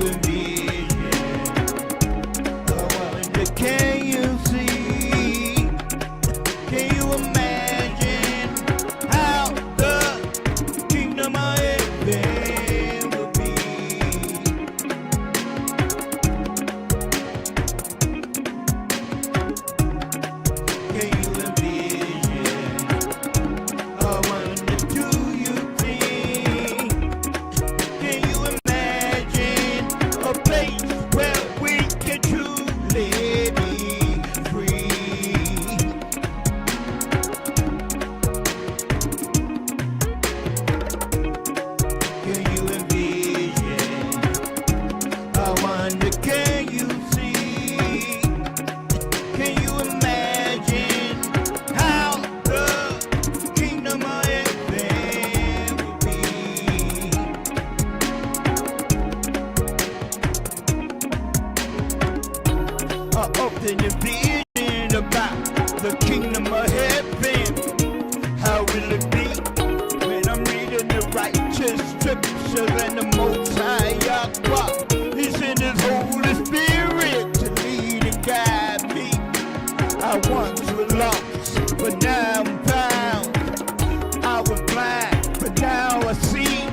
envision? I wonder, can you see? Can you imagine how the kingdom of heaven will be? Can you envision? I wonder, do you think? Can you imagine a place where we can truly be free? Can you envision? I wonder, can you see? Can you imagine how the kingdom of heaven will be? I often envision about the kingdom of heaven. How will it be when I'm reading the righteous scriptures and the Most High Yahweh? He's in His Holy Spirit to lead and guide me. I once was lost, but now I'm found. I was blind, but now I see.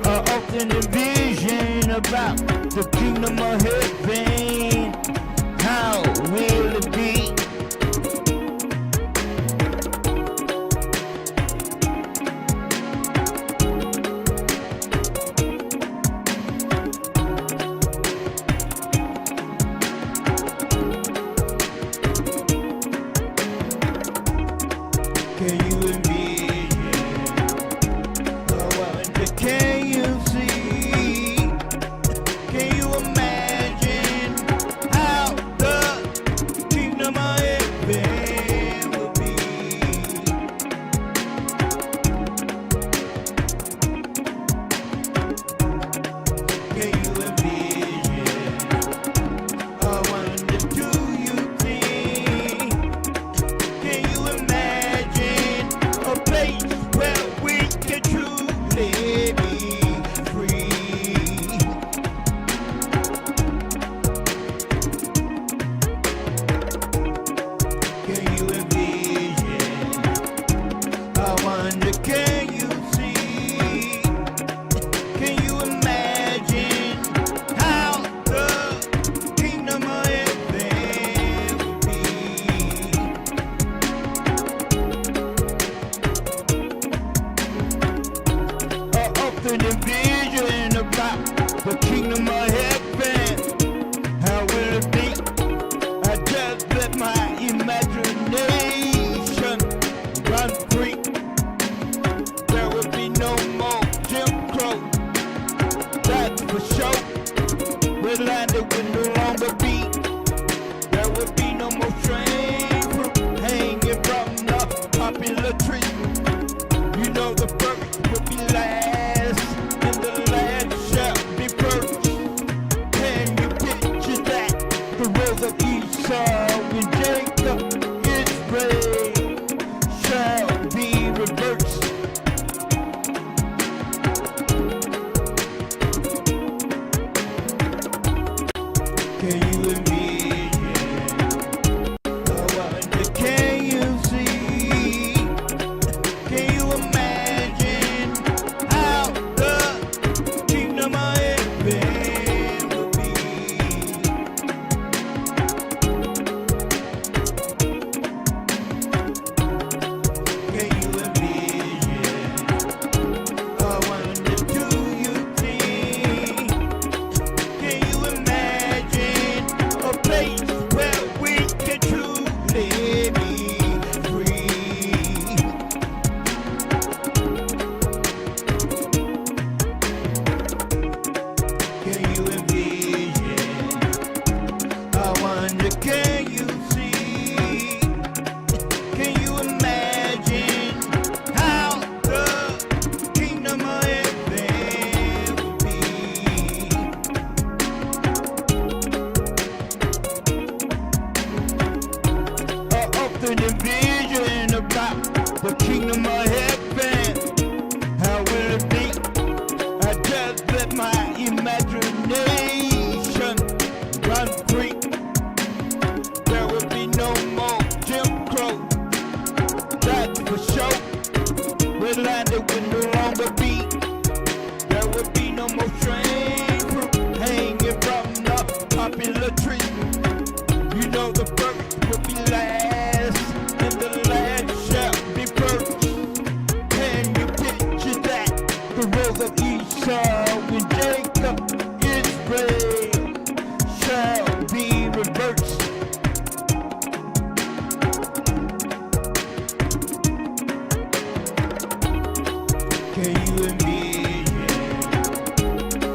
I often envision about the kingdom of heaven. How will it be? Can you envision? I wonder, can you see? Can you imagine how the kingdom of heaven will be? Can you envision? I wonder, do you think? Can you imagine a place where we can truly be free? Can you envision? I wonder, can you see? Can you imagine how the kingdom of heaven will be? I often envision about the kingdom of heaven. How will it be? I just let my imagination run free. There will be no more Jim Crow, that's for sure. Where landed will no longer be. There will be no more strange fruit hanging from the popular tree. You know the first will be last, and the last shall be first. Can you picture that? The road of Esau and Jacob, Israel shall be reversed. Can you envision? I wonder, can you see? Can you imagine how the kingdom of heaven will be? Can you envision? I wonder, do you think? Can you imagine a place where we can truly be free? Can you envision? I wonder, can you see? Can you imagine how the kingdom of heaven will be? I often envision about the kingdom of heaven. How will it be? I just let my imagination betrayal shall be reversed. Can you envision?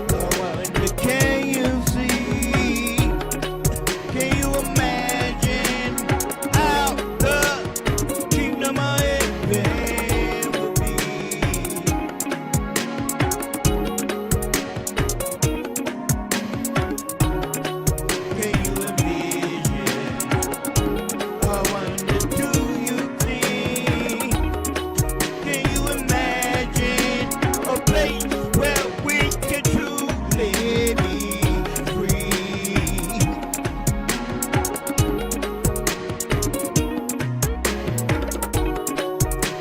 I wonder, can you see? Can you imagine how the kingdom of heaven will be? Can you envision? I wonder, do you think? Can you imagine a place where we can truly be free?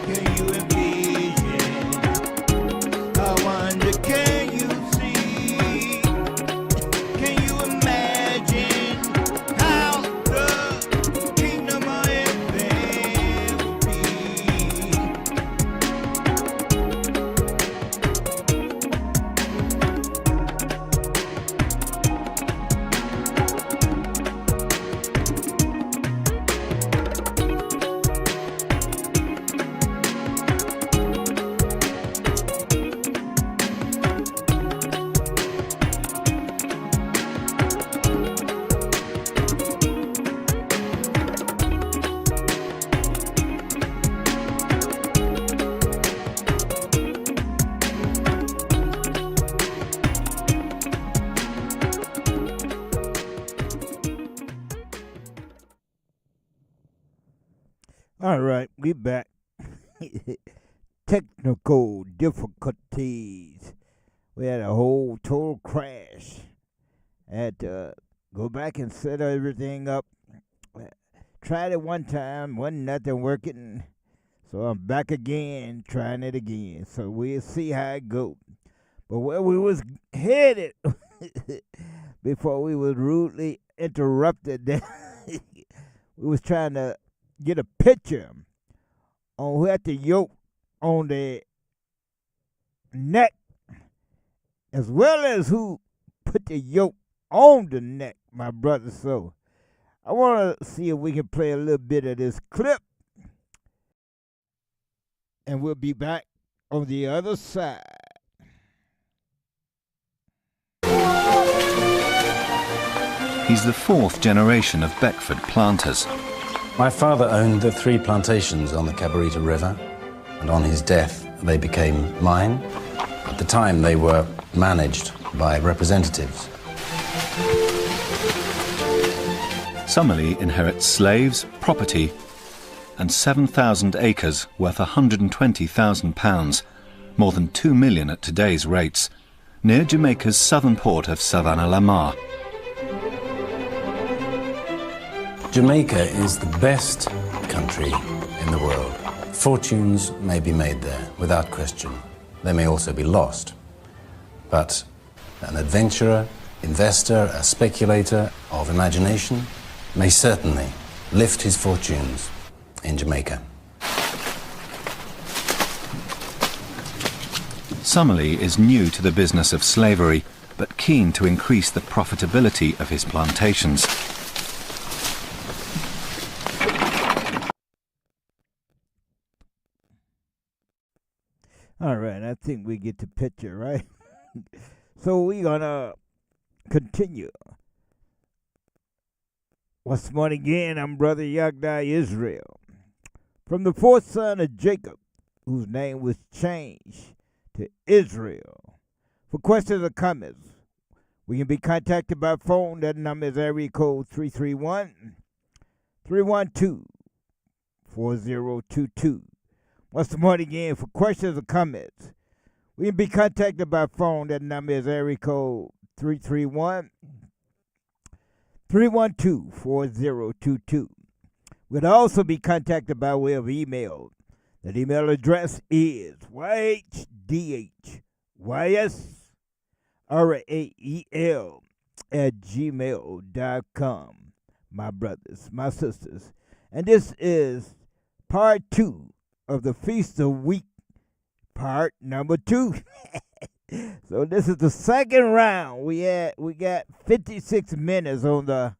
Can you envision? I wonder, can you see? Can you imagine how the kingdom of heaven will be? All right, we back. Technical difficulties. We had a whole total crash. Had to go back and set everything up. Tried it one time, wasn't nothing working. So I'm back again, trying it again. So we'll see how it goes. But where we was headed before we was rudely interrupted, we was trying to get a picture on who had the yoke on the neck, as well as who put the yoke on the neck, my brother. So I want to see if we can play a little bit of this clip, and we'll be back on the other side. He's the fourth generation of Beckford planters. My father owned the 3 plantations on the Cabarita River, and on his death they became mine. At the time they were managed by representatives. Summerlee inherits slaves, property, and 7,000 acres worth £120,000, more than $2 million at today's rates, near Jamaica's southern port of Savannah La Mar. Jamaica is the best country in the world. Fortunes may be made there, without question. They may also be lost. But an adventurer, investor, a speculator of imagination may certainly lift his fortunes in Jamaica. Summerlee is new to the business of slavery, but keen to increase the profitability of his plantations. All right, I think we get the picture, right? So we're going to continue. Once more again, I'm Brother Yagdai Israel. From the fourth son of Jacob, whose name was changed to Israel. For questions or comments, we can be contacted by phone. That number is area code 331-312-4022. Once more again, for questions or comments, we can be contacted by phone. That number is area code 331-312-4022. We'd also be contacted by way of email. That email address is yhdhysrael@gmail.com. My brothers, my sisters. And this is part 2 of the Feast of Week, part number 2. So this is the second round. We got 56 minutes on the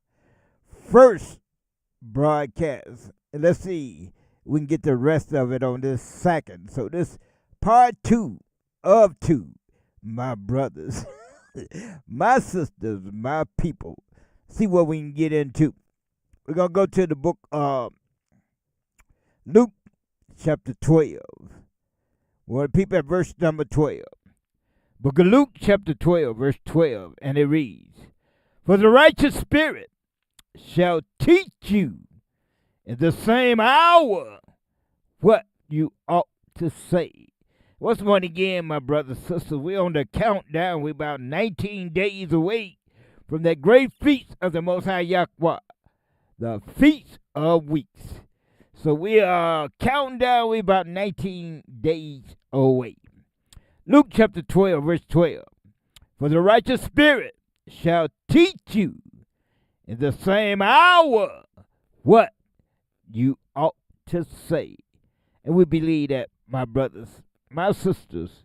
first broadcast. And let's see, we can get the rest of it on this second. So this part 2 of 2, my brothers, my sisters, my people. See what we can get into. We're going to go to the book of Luke chapter 12. Well, people at verse number 12. Book of Luke chapter 12, verse 12. And it reads, "For the righteous spirit shall teach you in the same hour what you ought to say." Once more again, my brothers and sisters, we're on the countdown. We're about 19 days away from that great feast of the Most High Yahweh, the Feast of Weeks. So we are counting down. We're about 19 days away. Luke chapter 12, verse 12. "For the righteous spirit shall teach you in the same hour what you ought to say." And we believe that, my brothers, my sisters,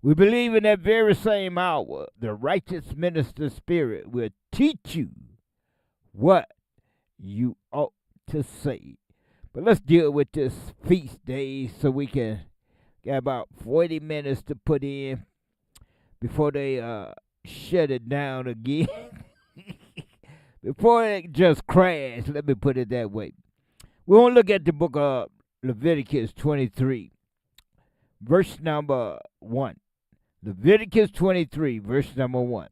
we believe in that very same hour, the righteous minister spirit will teach you what you ought to say. But let's deal with this feast day so we can get about 40 minutes to put in before they shut it down again. Before it just crashed, let me put it that way. We want to look at the book of Leviticus 23, verse number 1. Leviticus 23, verse number 1.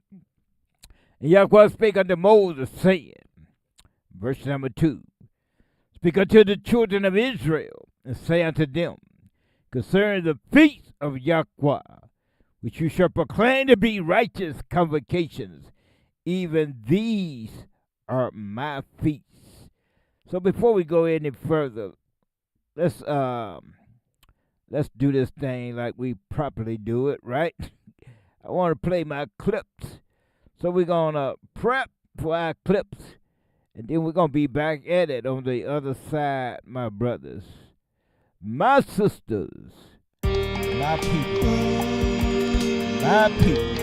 "And Yahweh spake unto Moses, saying," verse number 2, "Speak unto the children of Israel, and say unto them, concerning the feast of Yahweh, which you shall proclaim to be righteous convocations, even these are my feasts." So before we go any further, let's do this thing like we properly do it, right? I want to play my clips. So we're going to prep for our clips, and then we're going to be back at it on the other side, my brothers, my sisters, my people, my people.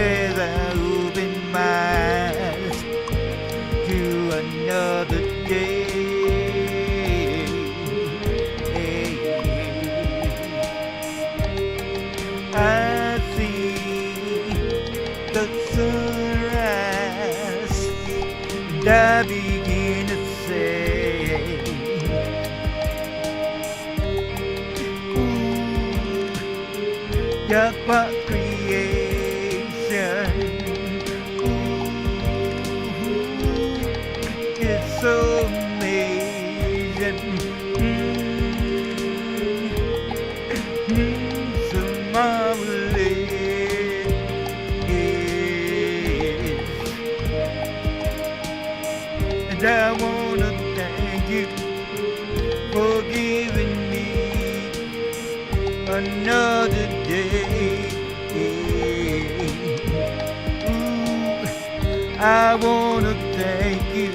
As I open my eyes to another day, I see the sunrise, and I begin to say, ooh, Yahweh creation, ooh, it's so amazing. So marvelous, and I want to thank you for giving me another day. Ooh, I want to thank you.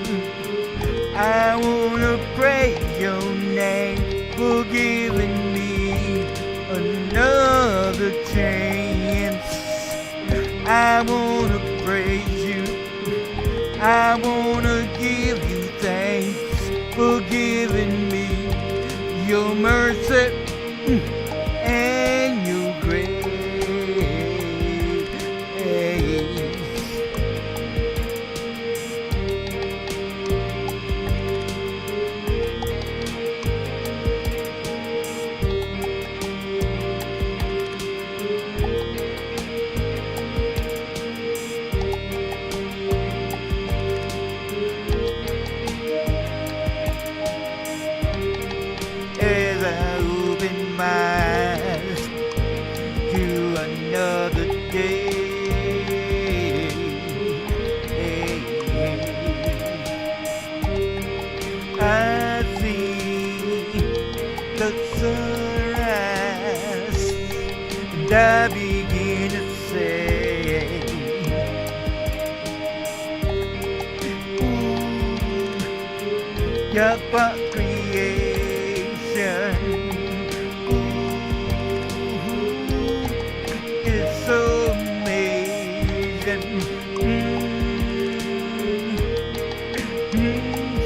I want to praise your name for giving me another chance. I want to praise you. I want to give you thanks for giving me your mercy and your grace. As I open my eyes to another day, I see the sunrise, and I begin to say, ooh, of creation. Ooh, it's so amazing.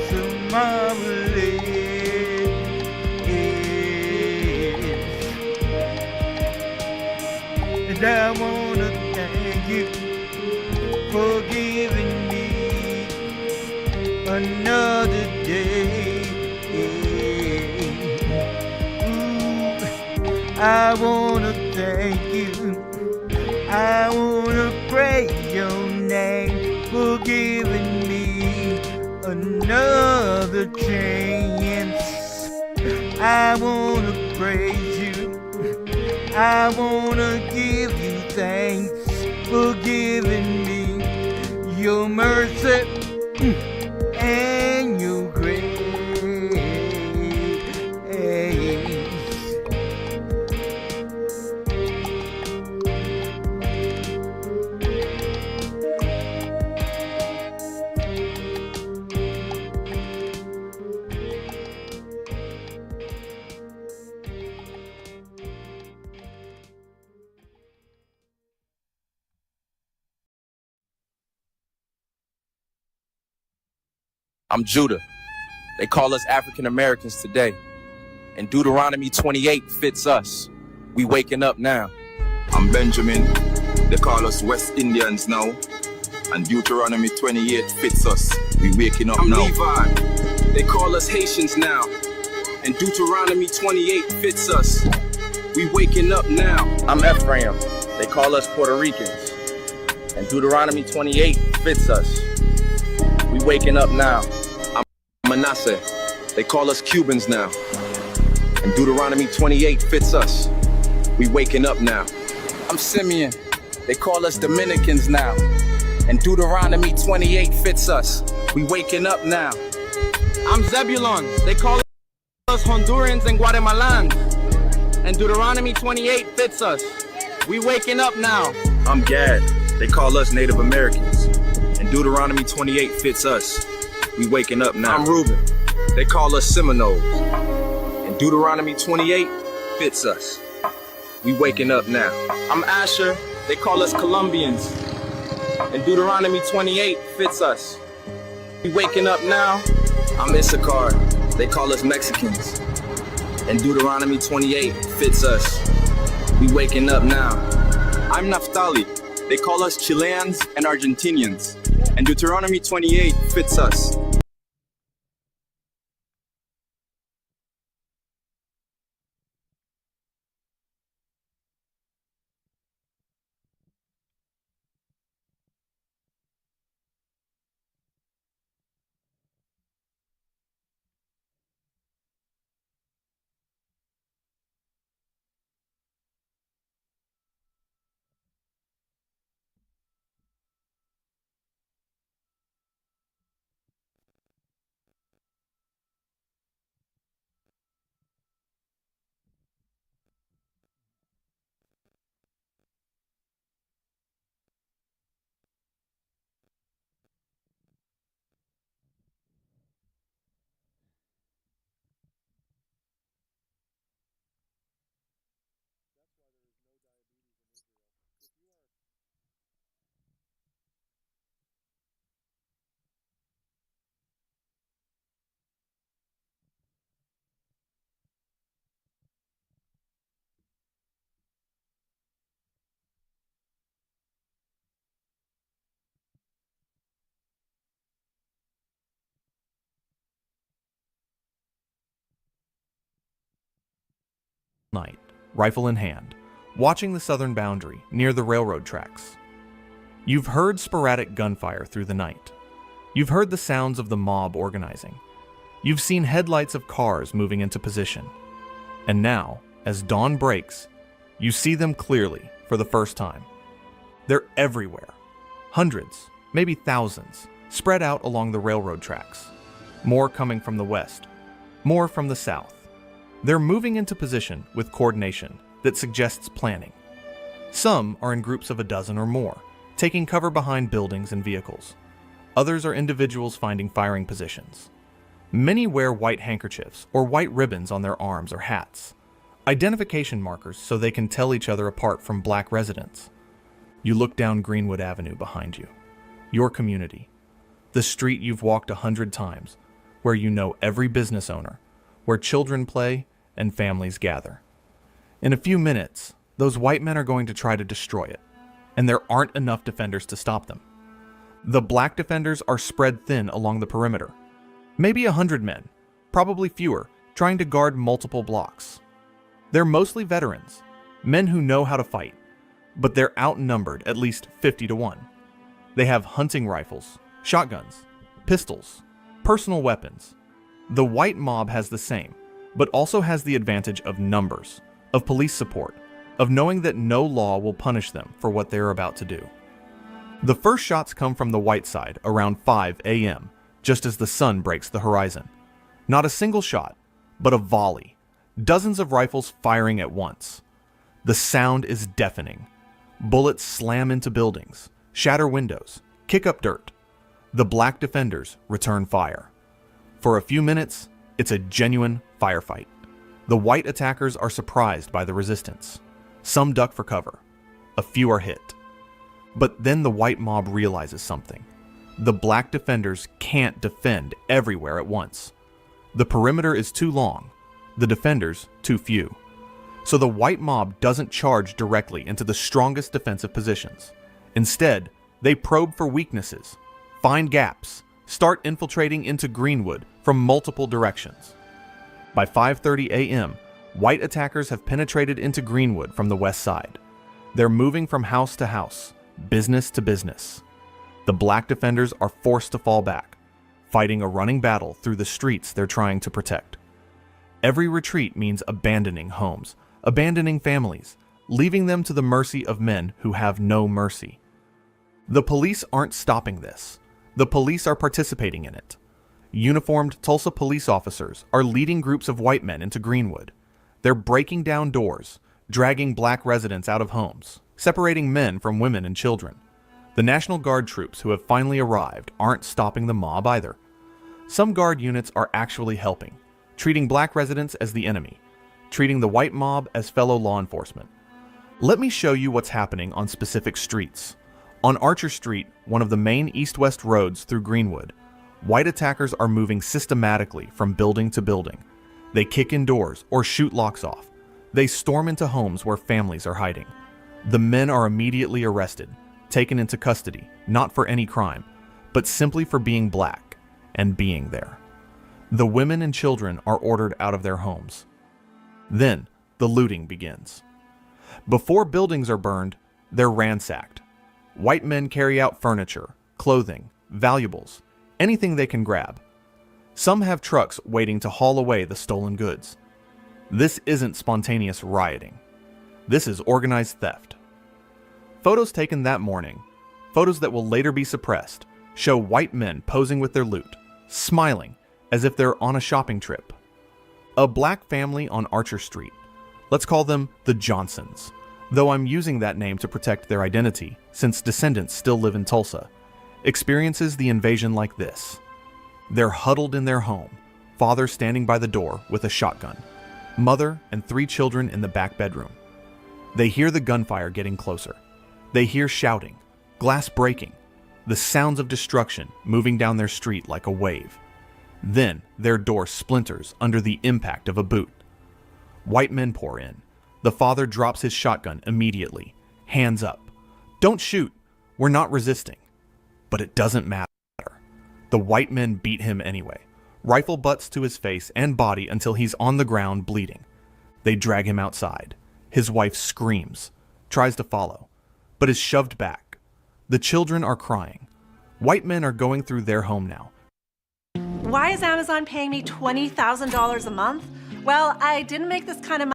So marvelous. And I wanna thank you for giving me another day. Ooh, I wanna thank you. I wanna praise your name for giving me another chance. I wanna praise you. I wanna give you thanks for giving me your mercy and your grace. I'm Judah. They call us African Americans today. And Deuteronomy 28 fits us. We waking up now. I'm Benjamin. They call us West Indians now. And Deuteronomy 28 fits us. We waking up I'm now. Levi. They call us Haitians now. And Deuteronomy 28 fits us. We waking up now. I'm Ephraim. They call us Puerto Ricans. And Deuteronomy 28 fits us. We waking up now. I'm Manasseh. They call us Cubans now. And Deuteronomy 28 fits us. We waking up now. I'm Simeon. They call us Dominicans now. And Deuteronomy 28 fits us. We waking up now. I'm Zebulon. They call us Hondurans and Guatemalans. And Deuteronomy 28 fits us. We waking up now. I'm Gad. They call us Native Americans. And Deuteronomy 28 fits us. We waking up now. I'm Reuben. They call us Seminoles. And Deuteronomy 28 fits us. We waking up now. I'm Asher. They call us Colombians. And Deuteronomy 28 fits us. We waking up now. I'm Issachar. They call us Mexicans. And Deuteronomy 28 fits us. We waking up now. I'm Naphtali. They call us Chileans and Argentinians. And Deuteronomy 28 fits us. Night, rifle in hand, watching the southern boundary near the railroad tracks. You've heard sporadic gunfire through the night. You've heard the sounds of the mob organizing. You've seen headlights of cars moving into position. And now, as dawn breaks, you see them clearly for the first time. They're everywhere. Hundreds, maybe thousands, spread out along the railroad tracks. More coming from the west, more from the south. They're moving into position with coordination that suggests planning. Some are in groups of a dozen or more, taking cover behind buildings and vehicles. Others are individuals finding firing positions. Many wear white handkerchiefs or white ribbons on their arms or hats, identification markers so they can tell each other apart from black residents. You look down Greenwood Avenue behind you, your community, the street you've walked 100 times, where you know every business owner, where children play and families gather. In a few minutes, those white men are going to try to destroy it, and there aren't enough defenders to stop them. The black defenders are spread thin along the perimeter. Maybe 100 men, probably fewer, trying to guard multiple blocks. They're mostly veterans, men who know how to fight, but they're outnumbered at least 50 to 1. They have hunting rifles, shotguns, pistols, personal weapons. The white mob has the same, but also has the advantage of numbers, of police support, of knowing that no law will punish them for what they're about to do. The first shots come from the white side around 5 a.m., just as the sun breaks the horizon. Not a single shot, but a volley. Dozens of rifles firing at once. The sound is deafening. Bullets slam into buildings, shatter windows, kick up dirt. The black defenders return fire. For a few minutes, it's a genuine firefight. The white attackers are surprised by the resistance. Some duck for cover. A few are hit. But then the white mob realizes something. The black defenders can't defend everywhere at once. The perimeter is too long, the defenders too few. So the white mob doesn't charge directly into the strongest defensive positions. Instead, they probe for weaknesses, find gaps, start infiltrating into Greenwood from multiple directions. By 5:30 a.m., white attackers have penetrated into Greenwood from the west side. They're moving from house to house, business to business. The black defenders are forced to fall back, fighting a running battle through the streets they're trying to protect. Every retreat means abandoning homes, abandoning families, leaving them to the mercy of men who have no mercy. The police aren't stopping this. The police are participating in it. Uniformed Tulsa police officers are leading groups of white men into Greenwood. They're breaking down doors, dragging black residents out of homes, separating men from women and children. The National Guard troops who have finally arrived aren't stopping the mob either. Some Guard units are actually helping, treating black residents as the enemy, treating the white mob as fellow law enforcement. Let me show you what's happening on specific streets. On Archer Street, one of the main east-west roads through Greenwood, white attackers are moving systematically from building to building. They kick in doors or shoot locks off. They storm into homes where families are hiding. The men are immediately arrested, taken into custody, not for any crime, but simply for being black and being there. The women and children are ordered out of their homes. Then, the looting begins. Before buildings are burned, they're ransacked. White men carry out furniture, clothing, valuables, anything they can grab. Some have trucks waiting to haul away the stolen goods. This isn't spontaneous rioting. This is organized theft. Photos taken that morning, photos that will later be suppressed, show white men posing with their loot, smiling as if they're on a shopping trip. A black family on Archer Street, let's call them the Johnsons, though I'm using that name to protect their identity since descendants still live in Tulsa, experiences the invasion like this. They're huddled in their home, father standing by the door with a shotgun, mother and 3 children in the back bedroom. They hear the gunfire getting closer. They hear shouting, glass breaking, the sounds of destruction moving down their street like a wave. Then their door splinters under the impact of a boot. White men pour in. The father drops his shotgun immediately, hands up. Don't shoot, we're not resisting. But it doesn't matter. The white men beat him anyway, rifle butts to his face and body until he's on the ground bleeding. They drag him outside. His wife screams, tries to follow, but is shoved back. The children are crying. White men are going through their home now. Why is Amazon paying me $20,000 a month? Well, I didn't make this kind of money.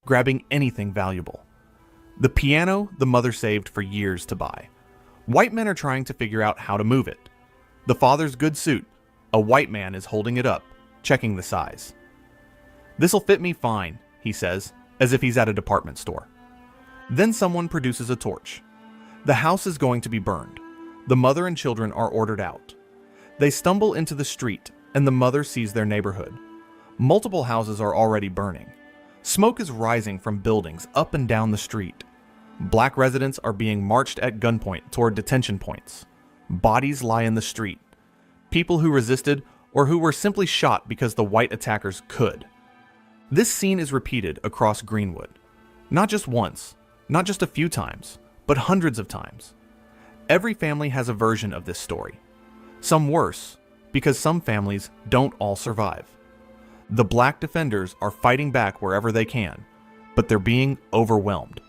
Grabbing anything valuable. The piano the mother saved for years to buy. White men are trying to figure out how to move it. The father's good suit. A white man is holding it up, checking the size. "This'll fit me fine," he says, as if he's at a department store. Then someone produces a torch. The house is going to be burned. The mother and children are ordered out. They stumble into the street, and the mother sees their neighborhood. Multiple houses are already burning. Smoke is rising from buildings up and down the street. Black residents are being marched at gunpoint toward detention points. Bodies lie in the street. People who resisted or who were simply shot because the white attackers could. This scene is repeated across Greenwood. Not just once, not just a few times, but hundreds of times. Every family has a version of this story. Some worse, because some families don't all survive. The black defenders are fighting back wherever they can, but they're being overwhelmed.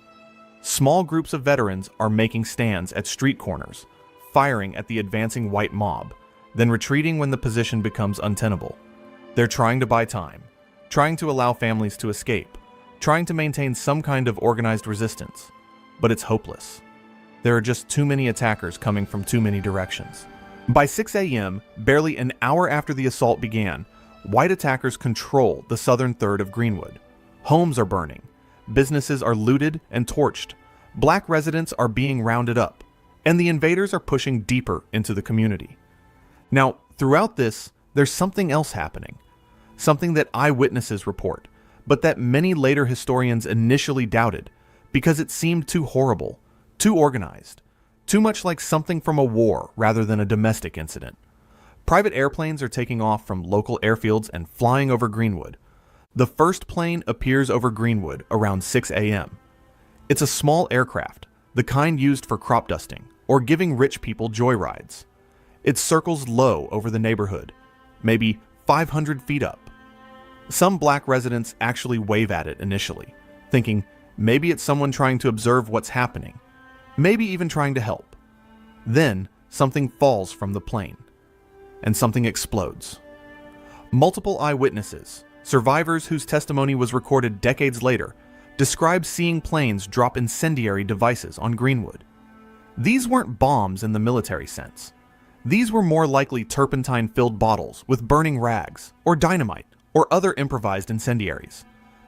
Small groups of veterans are making stands at street corners, firing at the advancing white mob, then retreating when the position becomes untenable. They're trying to buy time, trying to allow families to escape, trying to maintain some kind of organized resistance, but it's hopeless. There are just too many attackers coming from too many directions. By 6 a.m., barely an hour after the assault began, white attackers control the southern third of Greenwood. Homes are burning. Businesses are looted and torched. Black residents are being rounded up, and the invaders are pushing deeper into the community. Now, throughout this, there's something else happening. Something that eyewitnesses report, but that many later historians initially doubted because it seemed too horrible, too organized, too much like something from a war rather than a domestic incident. Private airplanes are taking off from local airfields and flying over Greenwood. The first plane appears over Greenwood around 6 a.m. It's a small aircraft, the kind used for crop dusting or giving rich people joyrides. It circles low over the neighborhood, maybe 500 feet up. Some black residents actually wave at it initially, thinking maybe it's someone trying to observe what's happening, maybe even trying to help. Then something falls from the plane, and something explodes. Multiple eyewitnesses, survivors whose testimony was recorded decades later, describe seeing planes drop incendiary devices on Greenwood. These weren't bombs in the military sense. These were more likely turpentine-filled bottles with burning rags, or dynamite, or other improvised incendiaries.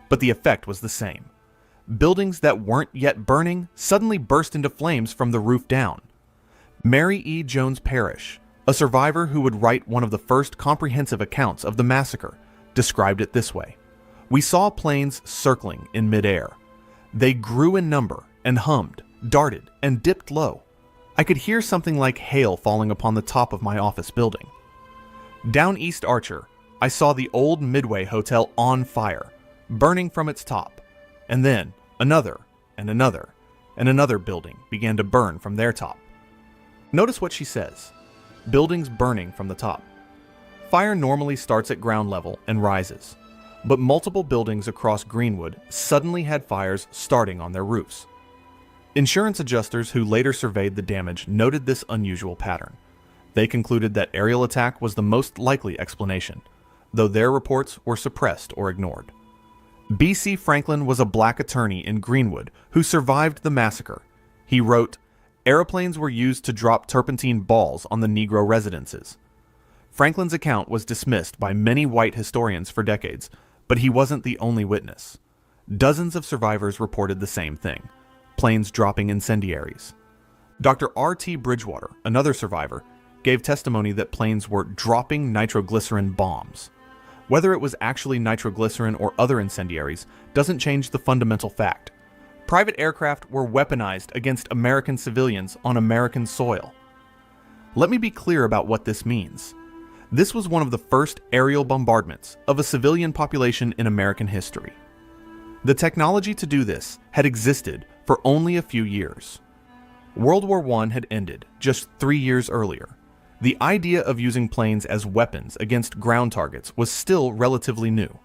But the effect was the same. Buildings that weren't yet burning suddenly burst into flames from the roof down. Mary E. Jones Parrish, a survivor who would write one of the first comprehensive accounts of the massacre, described it this way. "We saw planes circling in midair. They grew in number and hummed, darted, and dipped low. I could hear something like hail falling upon the top of my office building. Down East Archer, I saw the old Midway Hotel on fire, burning from its top, and then another and another and another building began to burn from their top." Notice what she says. Buildings burning from the top. Fire normally starts at ground level and rises, but multiple buildings across Greenwood suddenly had fires starting on their roofs. Insurance adjusters who later surveyed the damage noted this unusual pattern. They concluded that aerial attack was the most likely explanation, though their reports were suppressed or ignored. B.C. Franklin was a black attorney in Greenwood who survived the massacre. He wrote, "Aeroplanes were used to drop turpentine balls on the Negro residences." Franklin's account was dismissed by many white historians for decades, but he wasn't the only witness. Dozens of survivors reported the same thing: planes dropping incendiaries. Dr. R.T. Bridgewater, another survivor, gave testimony that planes were dropping nitroglycerin bombs. Whether it was actually nitroglycerin or other incendiaries doesn't change the fundamental fact. Private aircraft were weaponized against American civilians on American soil. Let me be clear about what this means. This was one of the first aerial bombardments of a civilian population in American history. The technology to do this had existed for only a few years. World War I had ended just 3 years earlier. The idea of using planes as weapons against ground targets was still relatively new.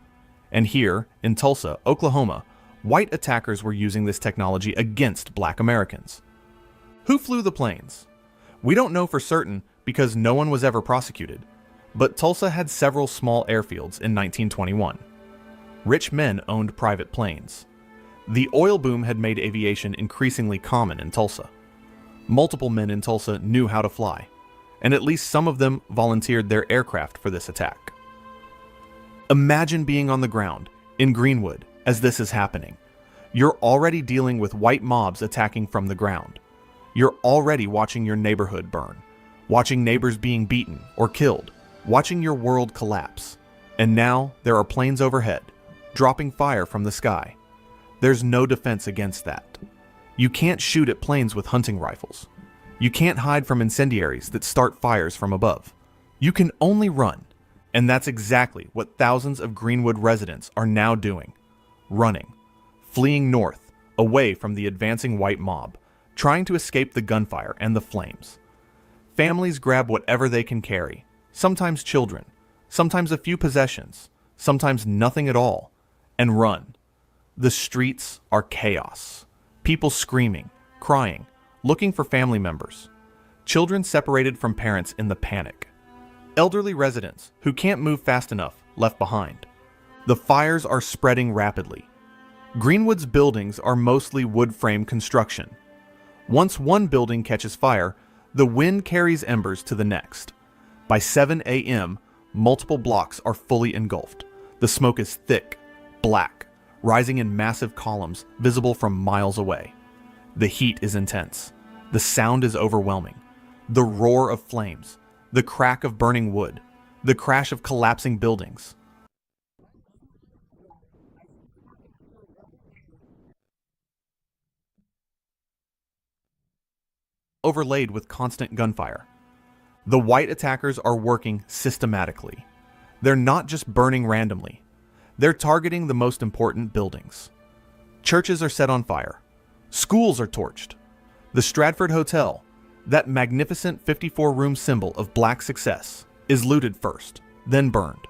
And here, in Tulsa, Oklahoma, white attackers were using this technology against black Americans. Who flew the planes? We don't know for certain because no one was ever prosecuted, but Tulsa had several small airfields in 1921. Rich men owned private planes. The oil boom had made aviation increasingly common in Tulsa. Multiple men in Tulsa knew how to fly, and at least some of them volunteered their aircraft for this attack. Imagine being on the ground, in Greenwood, as this is happening. You're already dealing with white mobs attacking from the ground. You're already watching your neighborhood burn, watching neighbors being beaten or killed, watching your world collapse. And now there are planes overhead, dropping fire from the sky. There's no defense against that. You can't shoot at planes with hunting rifles. You can't hide from incendiaries that start fires from above. You can only run. And that's exactly what thousands of Greenwood residents are now doing. Running. Fleeing north, away from the advancing white mob, trying to escape the gunfire and the flames. Families grab whatever they can carry, sometimes children, sometimes a few possessions, sometimes nothing at all, and run. The streets are chaos. People screaming, crying, looking for family members. Children separated from parents in the panic. Elderly residents who can't move fast enough left behind. The fires are spreading rapidly. Greenwood's buildings are mostly wood frame construction. Once one building catches fire, the wind carries embers to the next. By 7 a.m., multiple blocks are fully engulfed. The smoke is thick, black, rising in massive columns visible from miles away. The heat is intense. The sound is overwhelming. The roar of flames, the crack of burning wood, the crash of collapsing buildings. Overlaid with constant gunfire. The white attackers are working systematically. They're not just burning randomly. They're targeting the most important buildings. Churches are set on fire. Schools are torched. The Stratford Hotel, that magnificent 54-room symbol of black success, is looted first, then burned.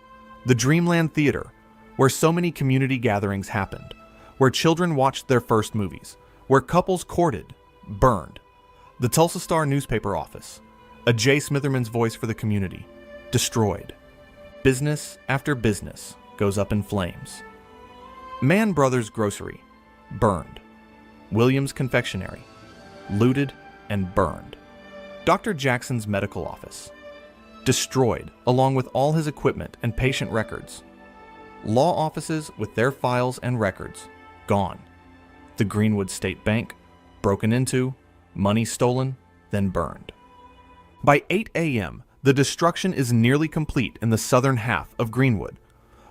The Dreamland Theater, where so many community gatherings happened, where children watched their first movies, where couples courted, burned. The Tulsa Star newspaper office, a J. Smitherman's voice for the community, destroyed. Business after business goes up in flames. Mann Brothers Grocery, burned. Williams Confectionery, looted and burned. Dr. Jackson's medical office, destroyed along with all his equipment and patient records. Law offices with their files and records, gone. The Greenwood State Bank, broken into, money stolen, then burned. By 8 a.m., the destruction is nearly complete in the southern half of Greenwood.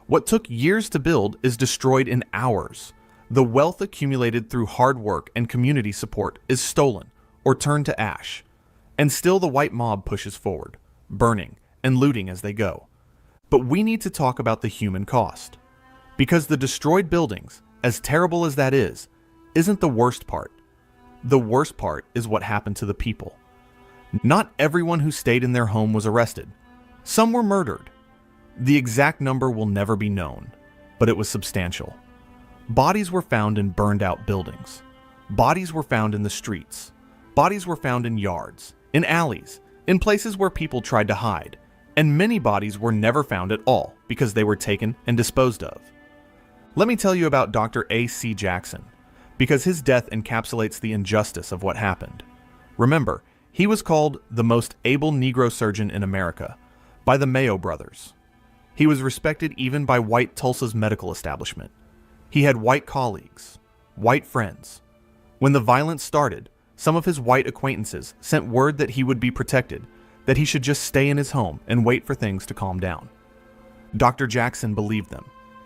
What took years to build is destroyed in hours. The wealth accumulated through hard work and community support is stolen or turned to ash. And still the white mob pushes forward, burning and looting as they go. But we need to talk about the human cost. Because the destroyed buildings, as terrible as that is, isn't the worst part. The worst part is what happened to the people. Not everyone who stayed in their home was arrested. Some were murdered. The exact number will never be known, but it was substantial. Bodies were found in burned out buildings. Bodies were found in the streets. Bodies were found in yards, in alleys, in places where people tried to hide. And many bodies were never found at all because they were taken and disposed of. Let me tell you about Dr. A.C. Jackson, because his death encapsulates the injustice of what happened. Remember, he was called the most able Negro surgeon in America by the Mayo brothers. He was respected even by white Tulsa's medical establishment. He had white colleagues, white friends. When the violence started, some of his white acquaintances sent word that he would be protected, that he should just stay in his home and wait for things to calm down. Dr. Jackson believed them.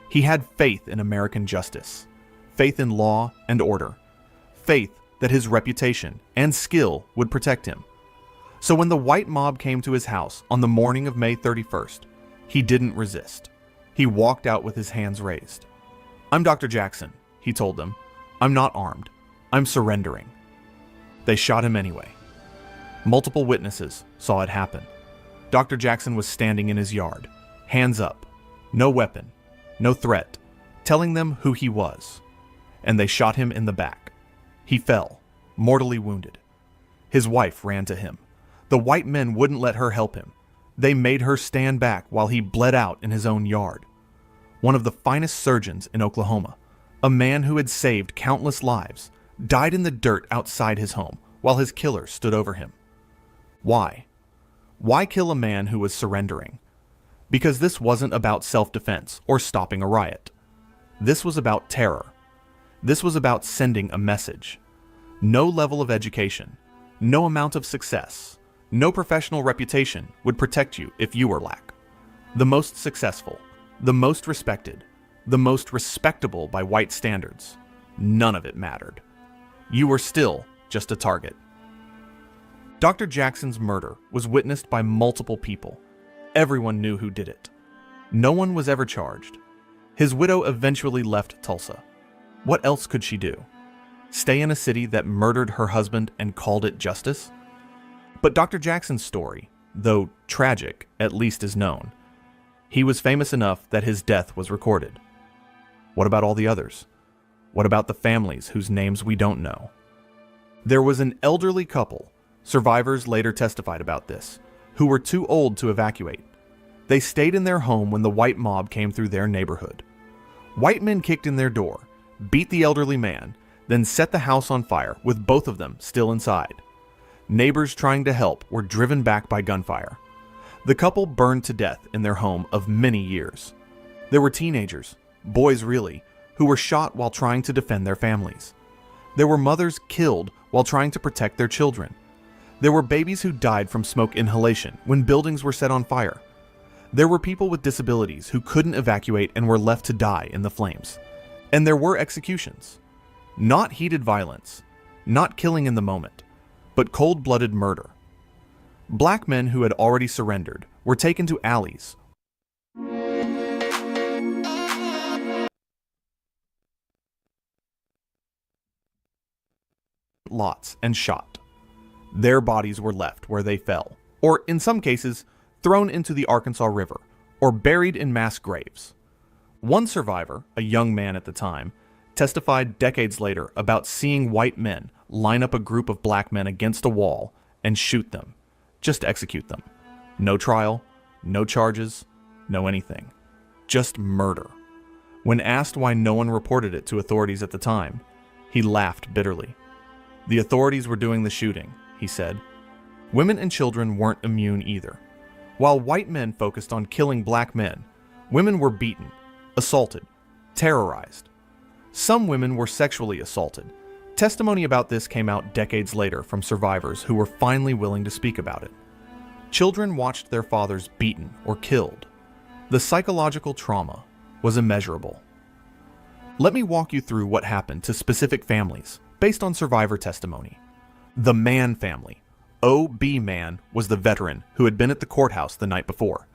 He had faith in American justice, faith in law and order, faith that his reputation and skill would protect him. So when the white mob came to his house on the morning of May 31st, he didn't resist. He walked out with his hands raised. "I'm Dr. Jackson," he told them. "I'm not armed. I'm surrendering." They shot him anyway. Multiple witnesses saw it happen. Dr. Jackson was standing in his yard, hands up, no weapon, no threat, telling them who he was. And they shot him in the back. He fell, mortally wounded. His wife ran to him. The white men wouldn't let her help him. They made her stand back while he bled out in his own yard. One of the finest surgeons in Oklahoma, a man who had saved countless lives, died in the dirt outside his home while his killer stood over him. Why? Why kill a man who was surrendering? Because this wasn't about self-defense or stopping a riot. This was about terror. This was about sending a message. No level of education, no amount of success, No professional reputation would protect you if you were lack. The most successful, the most respected, the most respectable by white standards, none of it mattered. You were still just a target. Dr. Jackson's murder was witnessed by multiple people. Everyone knew who did it. No one was ever charged. His widow eventually left Tulsa. What else could she do? Stay in a city that murdered her husband and called it justice? But Dr. Jackson's story, though tragic, at least is known. He was famous enough that his death was recorded. What about all the others? What about the families whose names we don't know? There was an elderly couple, survivors later testified about this, who were too old to evacuate. They stayed in their home when the white mob came through their neighborhood. White men kicked in their door, beat the elderly man, then set the house on fire with both of them still inside. Neighbors trying to help were driven back by gunfire. The couple burned to death in their home of many years. There were teenagers, boys really, who were shot while trying to defend their families. There were mothers killed while trying to protect their children. There were babies who died from smoke inhalation when buildings were set on fire. There were people with disabilities who couldn't evacuate and were left to die in the flames. And there were executions. Not heated violence, not killing in the moment, but cold-blooded murder. Black men who had already surrendered were taken to alleys lots and shot. Their bodies were left where they fell, or in some cases, thrown into the Arkansas River, or buried in mass graves. One survivor, a young man at the time, testified decades later about seeing white men line up a group of black men against a wall and shoot them, just execute them. No trial, no charges, no anything. Just murder. When asked why no one reported it to authorities at the time, he laughed bitterly. The authorities were doing the shooting, he said. Women and children weren't immune either. While white men focused on killing black men, women were beaten, assaulted, terrorized. Some women were sexually assaulted. Testimony about this came out decades later from survivors who were finally willing to speak about it. Children watched their fathers beaten or killed. The psychological trauma was immeasurable. Let me walk you through what happened to specific families based on survivor testimony. The Mann family. O.B. Mann was the veteran who had been at the courthouse the night before.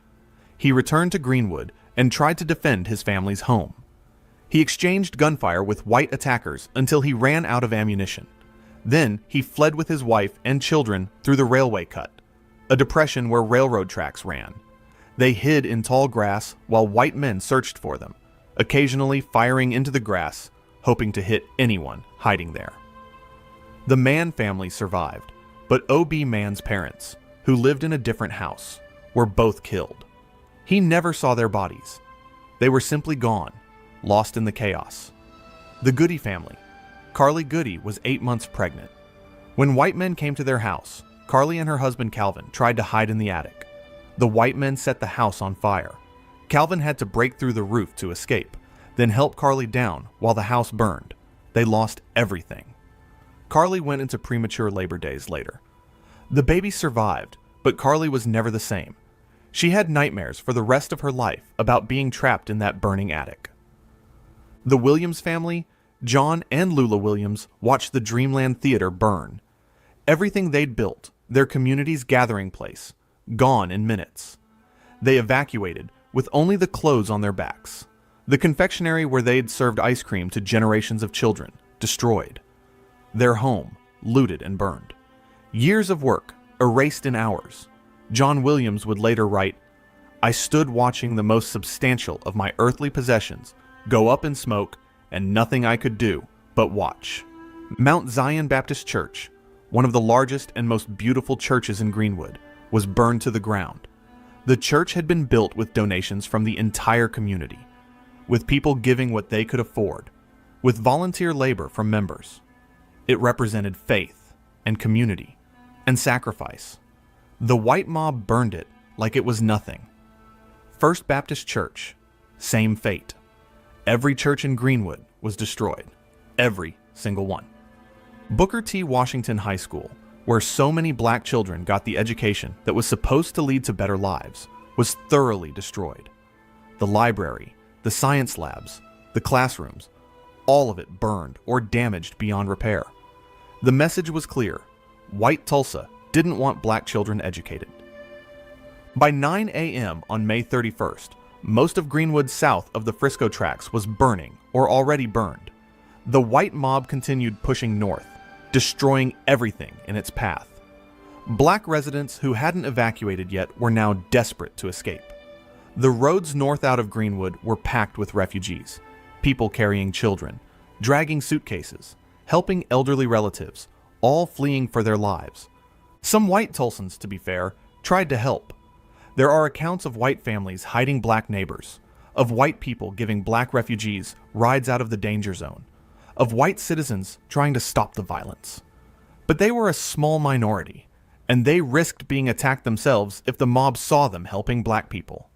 He returned to Greenwood and tried to defend his family's home. He exchanged gunfire with white attackers until he ran out of ammunition. Then he fled with his wife and children through the railway cut, a depression where railroad tracks ran. They hid in tall grass while white men searched for them, occasionally firing into the grass, hoping to hit anyone hiding there. The Mann family survived, but O.B. Mann's parents, who lived in a different house, were both killed. He never saw their bodies. They were simply gone, lost in the chaos. The Goody family. Carly Goody was 8 months pregnant. When white men came to their house, Carly and her husband Calvin tried to hide in the attic. The white men set the house on fire. Calvin had to break through the roof to escape, then help Carly down while the house burned. They lost everything. Carly went into premature labor days later. The baby survived, but Carly was never the same. She had nightmares for the rest of her life about being trapped in that burning attic. The Williams family, John and Lula Williams, watched the Dreamland Theater burn. Everything they'd built, their community's gathering place, gone in minutes. They evacuated with only the clothes on their backs. The confectionery where they'd served ice cream to generations of children, destroyed. Their home, looted and burned. Years of work, erased in hours. John Williams would later write, "I stood watching the most substantial of my earthly possessions go up in smoke, and nothing I could do but watch." Mount Zion Baptist Church, one of the largest and most beautiful churches in Greenwood, was burned to the ground. The church had been built with donations from the entire community, with people giving what they could afford, with volunteer labor from members. It represented faith and community and sacrifice. The white mob burned it like it was nothing. First Baptist Church, same fate. Every church in Greenwood was destroyed. Every single one. Booker T. Washington High School where so many black children got the education that was supposed to lead to better lives, was thoroughly destroyed. The library, the science labs, the classrooms, all of it burned or damaged beyond repair. The message was clear: white Tulsa didn't want black children educated. By 9 a.m. on May 31st, most of Greenwood south of the Frisco tracks was burning or already burned. The white mob continued pushing north, destroying everything in its path. Black residents who hadn't evacuated yet were now desperate to escape. The roads north out of Greenwood were packed with refugees, people carrying children, dragging suitcases, helping elderly relatives, all fleeing for their lives. Some white Tulsans, to be fair, tried to help. There are accounts of white families hiding black neighbors, of white people giving black refugees rides out of the danger zone, of white citizens trying to stop the violence. But they were a small minority, and they risked being attacked themselves if the mob saw them helping black people.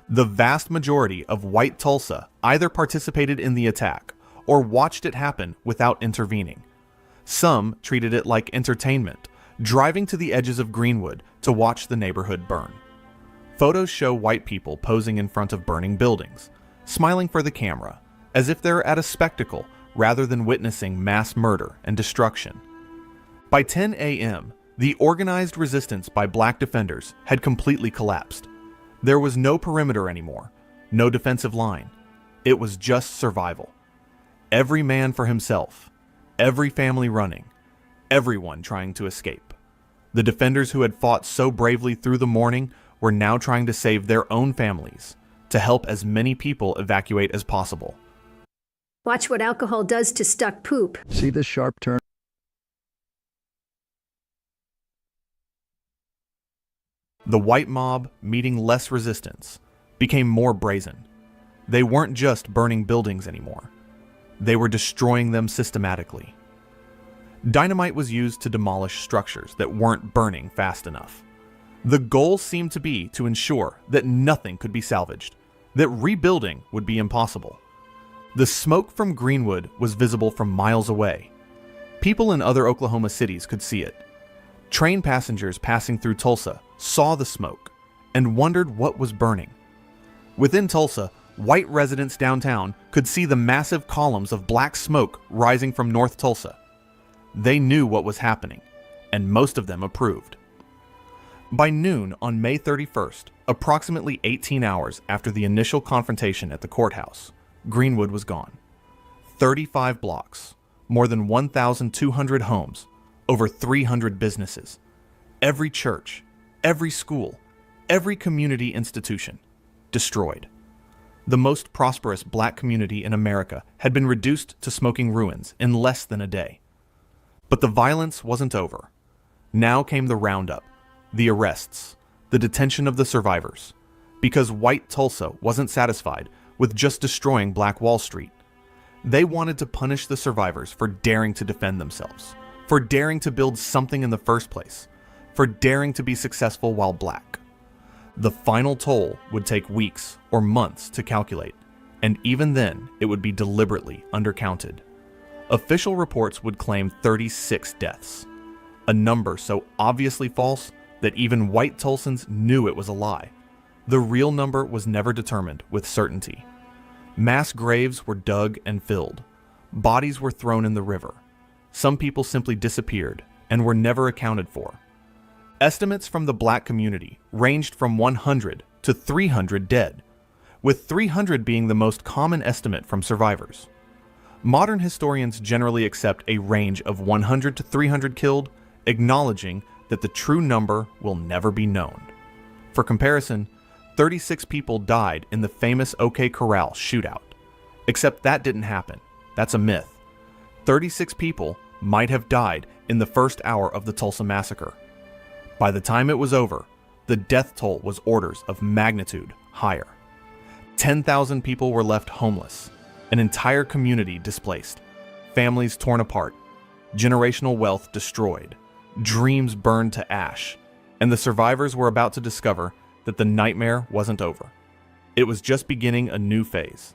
The vast majority of white Tulsa either participated in the attack or watched it happen without intervening. Some treated it like entertainment, driving to the edges of Greenwood to watch the neighborhood burn. Photos show white people posing in front of burning buildings, smiling for the camera, as if they're at a spectacle rather than witnessing mass murder and destruction. By 10 a.m., the organized resistance by black defenders had completely collapsed. There was no perimeter anymore, no defensive line. It was just survival. Every man for himself, every family running, everyone trying to escape. The defenders who had fought so bravely through the morning were now trying to save their own families, to help as many people evacuate as possible. Watch what alcohol does to stuck poop. See this sharp turn? The white mob, meeting less resistance, became more brazen. They weren't just burning buildings anymore. They were destroying them systematically. Dynamite was used to demolish structures that weren't burning fast enough. The goal seemed to be to ensure that nothing could be salvaged, that rebuilding would be impossible. The smoke from Greenwood was visible from miles away. People in other Oklahoma cities could see it. Train passengers passing through Tulsa saw the smoke and wondered what was burning. Within Tulsa, white residents downtown could see the massive columns of black smoke rising from North Tulsa. They knew what was happening, and most of them approved. By noon on May 31st, approximately 18 hours after the initial confrontation at the courthouse, Greenwood was gone. 35 blocks, more than 1,200 homes, over 300 businesses, every church, every school, every community institution, destroyed. The most prosperous black community in America had been reduced to smoking ruins in less than a day. But the violence wasn't over. Now came the roundup, the arrests, the detention of the survivors, because white Tulsa wasn't satisfied with just destroying Black Wall Street. They wanted to punish the survivors for daring to defend themselves, for daring to build something in the first place, for daring to be successful while black. The final toll would take weeks or months to calculate, and even then it would be deliberately undercounted. Official reports would claim 36 deaths, a number so obviously false that even white Tulsans knew it was a lie. The real number was never determined with certainty. Mass graves were dug and filled. Bodies were thrown in the river. Some people simply disappeared and were never accounted for. Estimates from the black community ranged from 100 to 300 dead, with 300 being the most common estimate from survivors. Modern historians generally accept a range of 100 to 300 killed, acknowledging that the true number will never be known. For comparison, 36 people died in the famous OK Corral shootout. Except that didn't happen. That's a myth. 36 people might have died in the first hour of the Tulsa massacre. By the time it was over, the death toll was orders of magnitude higher. 10,000 people were left homeless, an entire community displaced, families torn apart, generational wealth destroyed, dreams burned to ash, and the survivors were about to discover that the nightmare wasn't over. It was just beginning a new phase.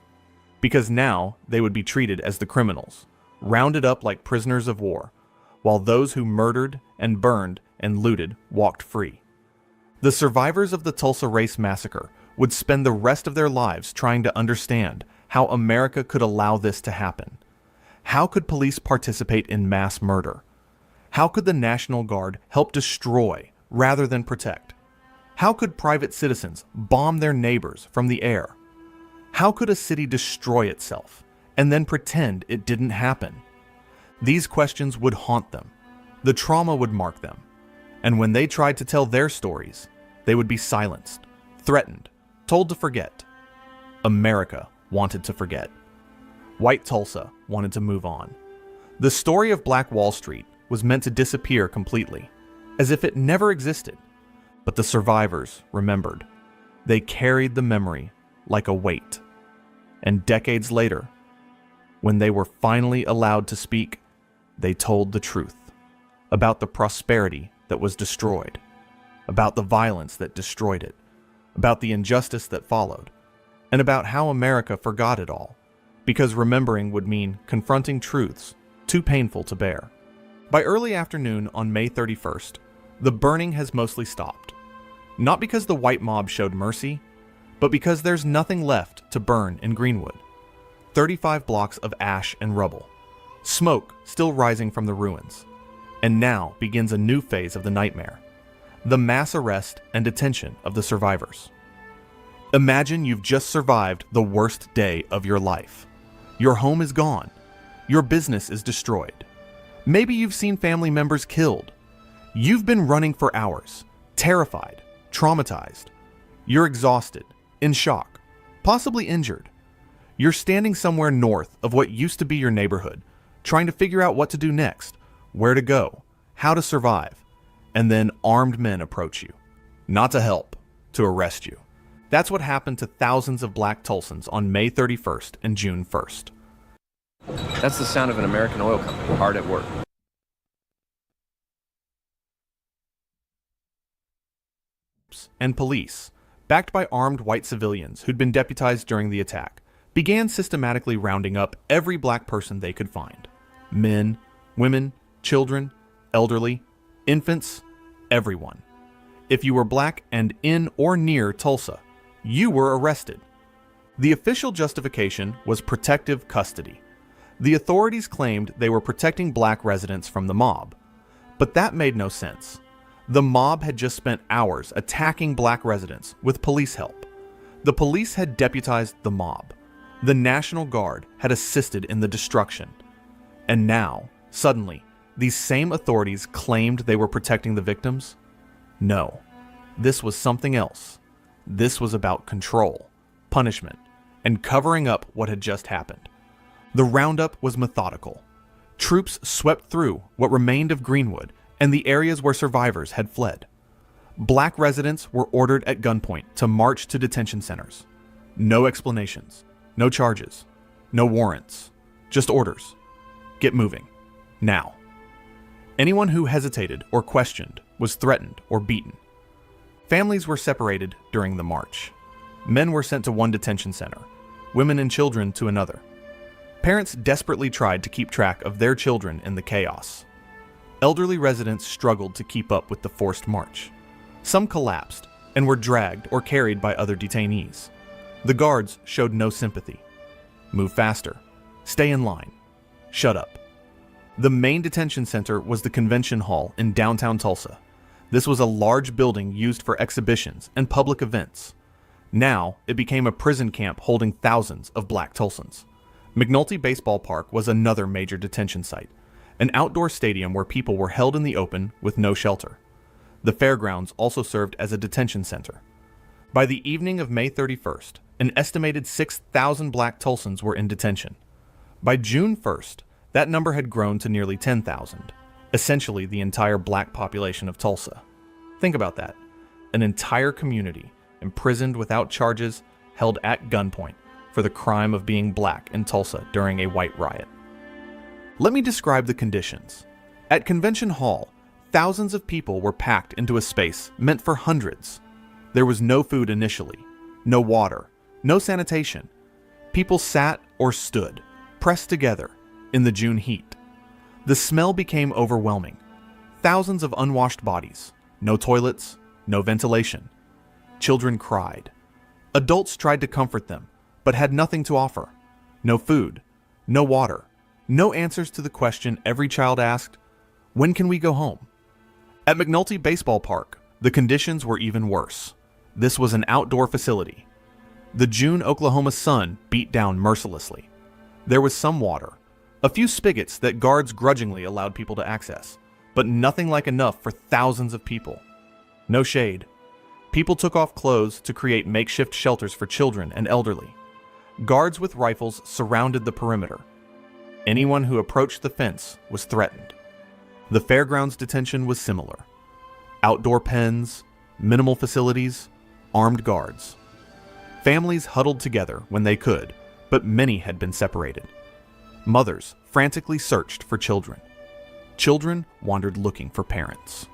Because now they would be treated as the criminals, rounded up like prisoners of war, while those who murdered and burned and looted walked free. The survivors of the Tulsa Race Massacre would spend the rest of their lives trying to understand how America could allow this to happen. How could police participate in mass murder? How could the National Guard help destroy rather than protect? How could private citizens bomb their neighbors from the air? How could a city destroy itself and then pretend it didn't happen? These questions would haunt them. The trauma would mark them. And when they tried to tell their stories, they would be silenced, threatened, told to forget. America wanted to forget. White Tulsa wanted to move on. The story of Black Wall Street was meant to disappear completely, as if it never existed. But the survivors remembered. They carried the memory like a weight. And decades later, when they were finally allowed to speak, they told the truth about the prosperity that was destroyed, about the violence that destroyed it, about the injustice that followed, and about how America forgot it all, because remembering would mean confronting truths too painful to bear. By early afternoon on May 31st, the burning has mostly stopped. Not because the white mob showed mercy, but because there's nothing left to burn in Greenwood. 35 blocks of ash and rubble, smoke still rising from the ruins. And now begins a new phase of the nightmare, the mass arrest and detention of the survivors. Imagine you've just survived the worst day of your life. Your home is gone. Your business is destroyed. Maybe you've seen family members killed. You've been running for hours, terrified, traumatized. You're exhausted, in shock, possibly injured. You're standing somewhere north of what used to be your neighborhood, trying to figure out what to do next, where to go, how to survive, and then armed men approach you. Not to help, to arrest you. That's what happened to thousands of Black Tulsans on May 31st and June 1st. That's the sound of an American oil company hard at work. And police, backed by armed white civilians who'd been deputized during the attack, began systematically rounding up every black person they could find. Men, women, children, elderly, infants, everyone. If you were black and in or near Tulsa, you were arrested. The official justification was protective custody. The authorities claimed they were protecting black residents from the mob. But that made no sense. The mob had just spent hours attacking black residents with police help. The police had deputized the mob. The National Guard had assisted in the destruction. And now, suddenly, these same authorities claimed they were protecting the victims? No. This was something else. This was about control, punishment, and covering up what had just happened. The roundup was methodical. Troops swept through what remained of Greenwood and the areas where survivors had fled. Black residents were ordered at gunpoint to march to detention centers. No explanations, no charges, no warrants, just orders. Get moving. Now. Anyone who hesitated or questioned was threatened or beaten. Families were separated during the march. Men were sent to one detention center, women and children to another. Parents desperately tried to keep track of their children in the chaos. Elderly residents struggled to keep up with the forced march. Some collapsed and were dragged or carried by other detainees. The guards showed no sympathy. Move faster. Stay in line. Shut up. The main detention center was the Convention Hall in downtown Tulsa. This was a large building used for exhibitions and public events. Now, it became a prison camp holding thousands of Black Tulsans. McNulty Baseball Park was another major detention site, an outdoor stadium where people were held in the open with no shelter. The fairgrounds also served as a detention center. By the evening of May 31st, an estimated 6,000 Black Tulsans were in detention. By June 1st, that number had grown to nearly 10,000, essentially the entire black population of Tulsa. Think about that. An entire community imprisoned without charges, held at gunpoint for the crime of being black in Tulsa during a white riot. Let me describe the conditions. At Convention Hall, thousands of people were packed into a space meant for hundreds. There was no food initially, no water, no sanitation. People sat or stood, pressed together, in the June heat. The smell became overwhelming. Thousands of unwashed bodies, no toilets, no ventilation. Children cried. Adults tried to comfort them, but had nothing to offer. No food, no water, no answers to the question every child asked, when can we go home? At McNulty Baseball Park, the conditions were even worse. This was an outdoor facility. The June Oklahoma sun beat down mercilessly. There was some water, a few spigots that guards grudgingly allowed people to access, but nothing like enough for thousands of people. No shade. People took off clothes to create makeshift shelters for children and elderly. Guards with rifles surrounded the perimeter. Anyone who approached the fence was threatened. The fairgrounds detention was similar. Outdoor pens, minimal facilities, armed guards. Families huddled together when they could, but many had been separated. Mothers frantically searched for children. Children wandered looking for parents.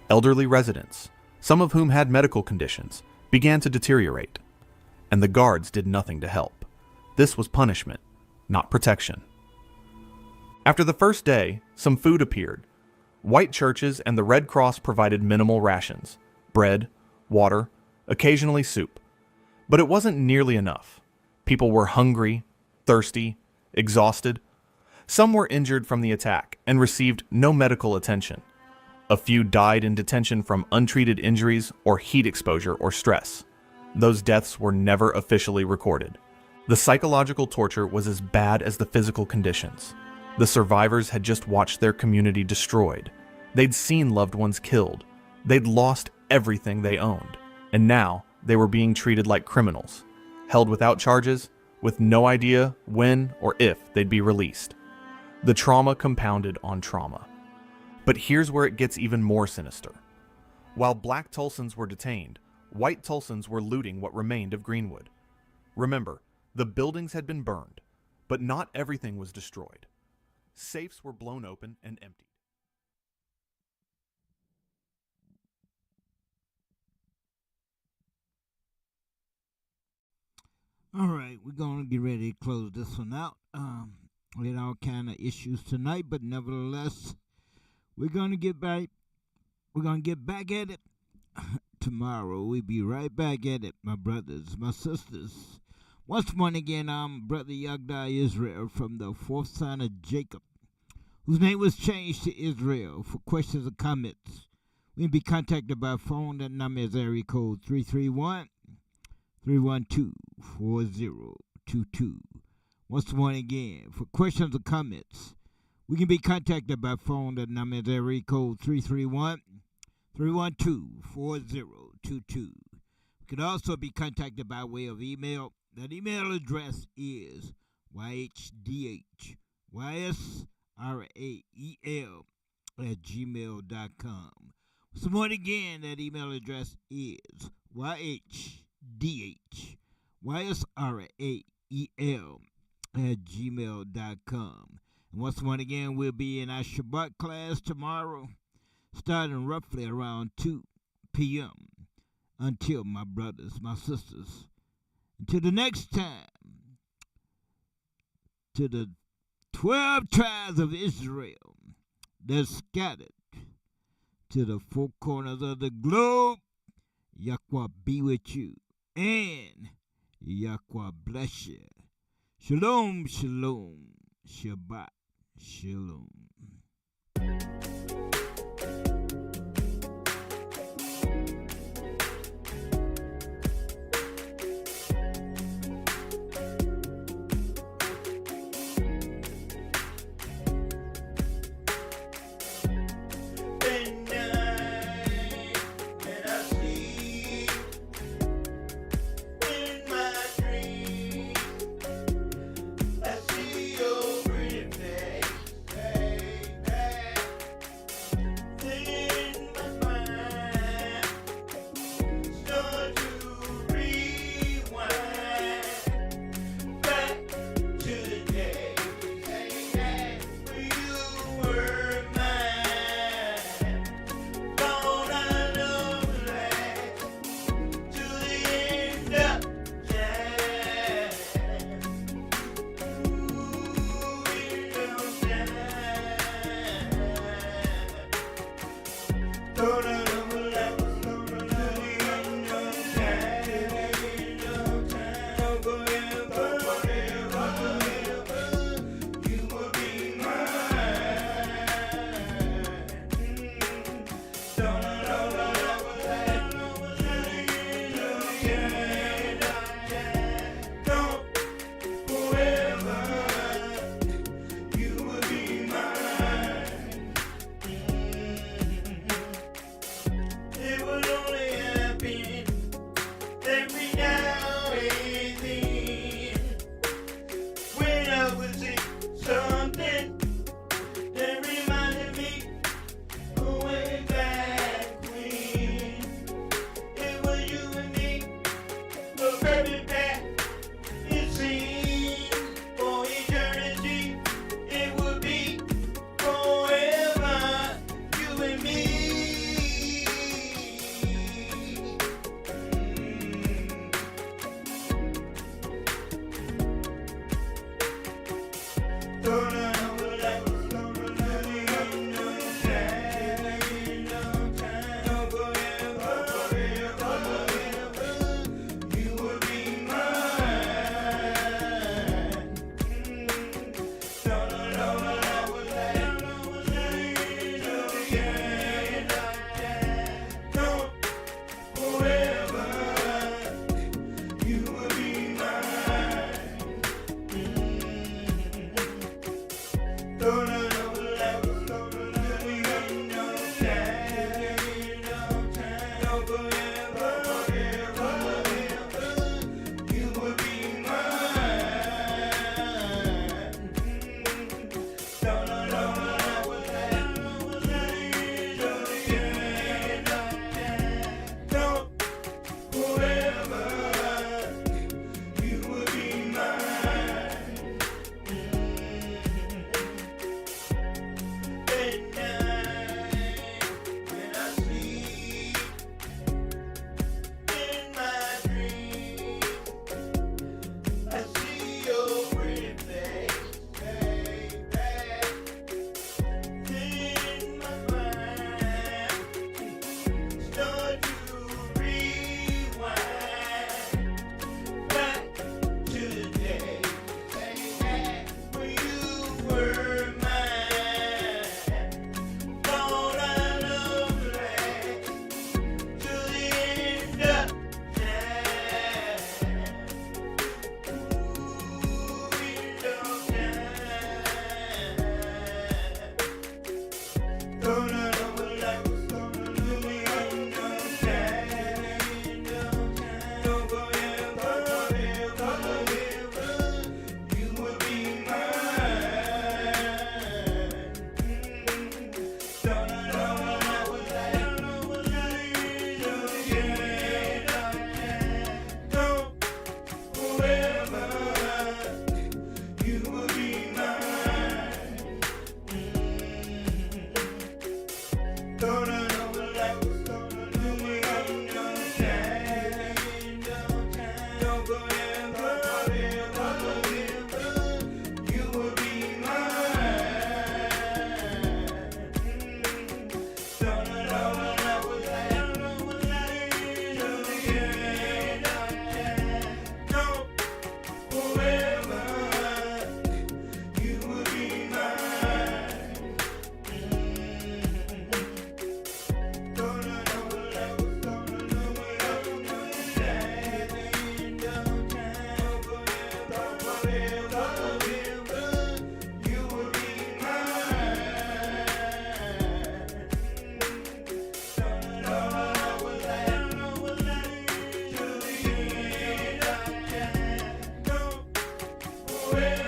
Elderly residents, some of whom had medical conditions, began to deteriorate. And the guards did nothing to help. This was punishment, not protection. After the first day, some food appeared. White churches and the Red Cross provided minimal rations, bread, water, occasionally soup. But it wasn't nearly enough. People were hungry, thirsty, exhausted. Some were injured from the attack and received no medical attention. A few died in detention from untreated injuries or heat exposure or stress. Those deaths were never officially recorded. The psychological torture was as bad as the physical conditions. The survivors had just watched their community destroyed. They'd seen loved ones killed. They'd lost everything they owned. And now they were being treated like criminals, held without charges, with no idea when or if they'd be released. The trauma compounded on trauma. But here's where it gets even more sinister. While black Tulsans were detained, white Tulsans were looting what remained of Greenwood. Remember, the buildings had been burned, but not everything was destroyed. Safes were blown open and emptied. All right, we're going to get ready to close this one out. We had all kind of issues tonight, but nevertheless, we're going to get back. We're going to get back at it tomorrow. We'll be right back at it, my brothers, my sisters. Once again, I'm Brother Yagda Israel from the fourth son of Jacob, whose name was changed to Israel. For questions or comments, we can be contacted by phone. That number is area code 331-312-4022. Once again, for questions or comments, we can be contacted by phone. That number is area code 331-312-4022. We can also be contacted by way of email. That email address is yhdhysrael@gmail.com. So once again, that email address is yhdhysrael@gmail.com. And once again, we'll be in our Shabbat class tomorrow, starting roughly around 2 p.m. Until, my brothers, my sisters, until the next time, to the 12 tribes of Israel that scattered to the four corners of the globe, Yahweh be with you, and Yahweh bless you. Shalom, shalom, Shabbat, shalom. Where